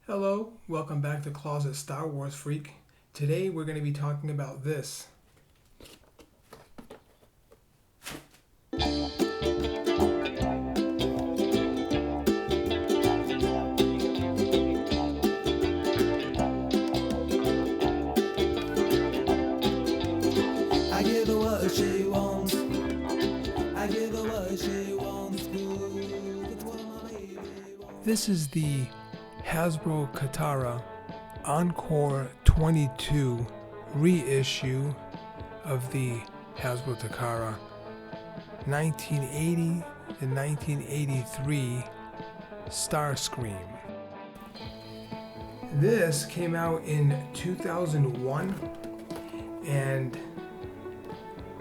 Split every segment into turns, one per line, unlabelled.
Hello, welcome back to Closet Star Wars Freak. Today we're going to be talking about this.
I give her what she wants. I give her what she wants. It's what my baby wants.
This is the Hasbro Katara Encore 22 reissue of the Hasbro Takara 1980 and 1983 Starscream. This came out in 2001, and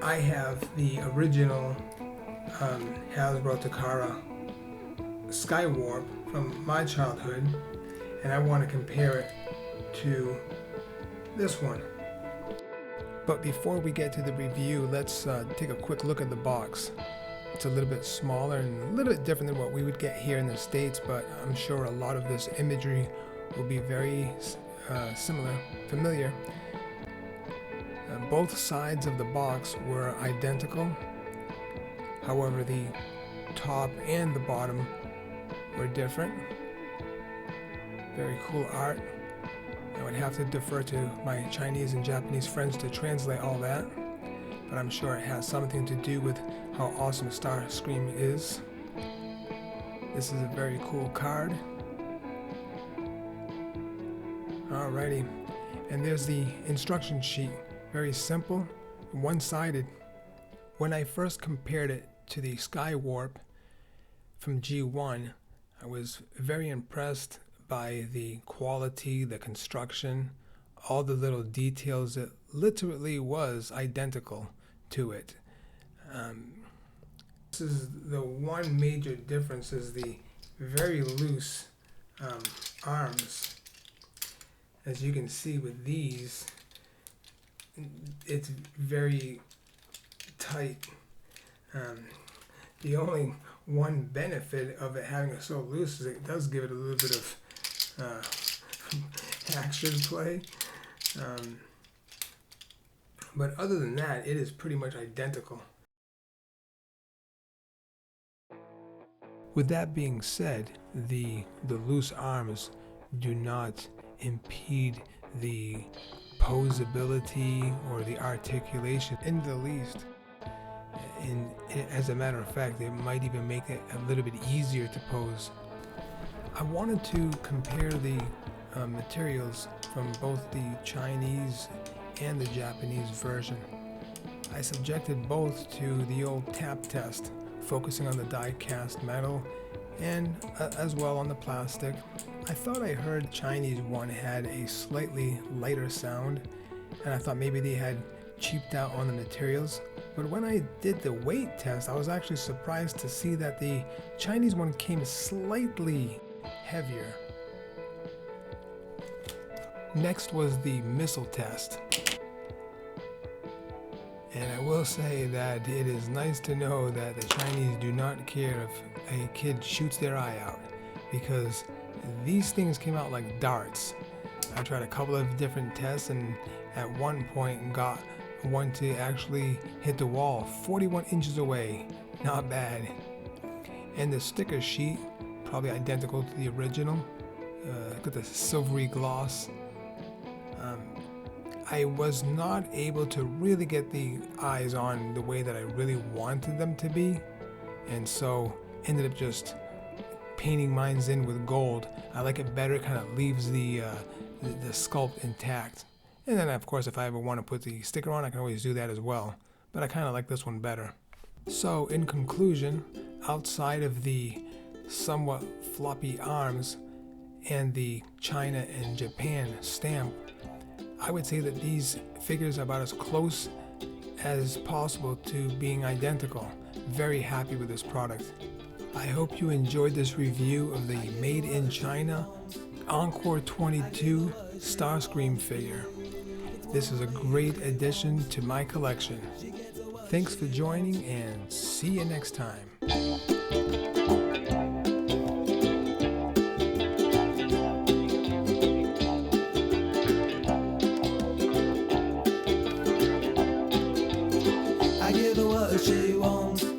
I have the original Hasbro Takara Skywarp from my childhood, and I want to compare it to this one. But before we get to the review, let's take a quick look at the box. It's a little bit smaller and a little bit different than what we would get here in the States, but I'm sure a lot of this imagery will be very familiar. Both sides of the box were identical. However, the top and the bottom were different. Very cool art. I would have to defer to my Chinese and Japanese friends to translate all that, but I'm sure it has something to do with how awesome Starscream is. This is a very cool card. Alrighty, and there's the instruction sheet. Very simple, one-sided. When I first compared it to the Skywarp from G1, I was very impressed by the quality, the construction, all the little details. It literally was identical to it. This is the one major difference, is the very loose arms. As you can see with these, it's very tight. The only one benefit of it having it so loose is it does give it a little bit of action play. But other than that, it is pretty much identical. With that being said, the loose arms do not impede the posability or the articulation in the least. And as a matter of fact, it might even make it a little bit easier to pose. I wanted to compare the materials from both the Chinese and the Japanese version. I subjected both to the old tap test, focusing on the die-cast metal and as well on the plastic. I thought I heard the Chinese one had a slightly lighter sound, and I thought maybe they had cheaped out on the materials. But when I did the weight test, I was actually surprised to see that the Chinese one came slightly heavier. Next was the missile test. And I will say that it is nice to know that the Chinese do not care if a kid shoots their eye out, because these things came out like darts. I tried a couple of different tests, and at one point got one to actually hit the wall 41 inches away. Not bad. And the sticker sheet, probably identical to the original. Got the silvery gloss. I was not able to really get the eyes on the way that I really wanted them to be, and so ended up just painting mine in with gold. I like it better. It kind of leaves the sculpt intact. And then, of course, if I ever want to put the sticker on, I can always do that as well. But I kind of like this one better. So, in conclusion, outside of the somewhat floppy arms and the China and Japan stamp, I would say that these figures are about as close as possible to being identical. Very happy with this product. I hope you enjoyed this review of the Made in China Encore 22 Starscream figure. This is a great addition to my collection. Thanks for joining, and see you next time.
what she wants.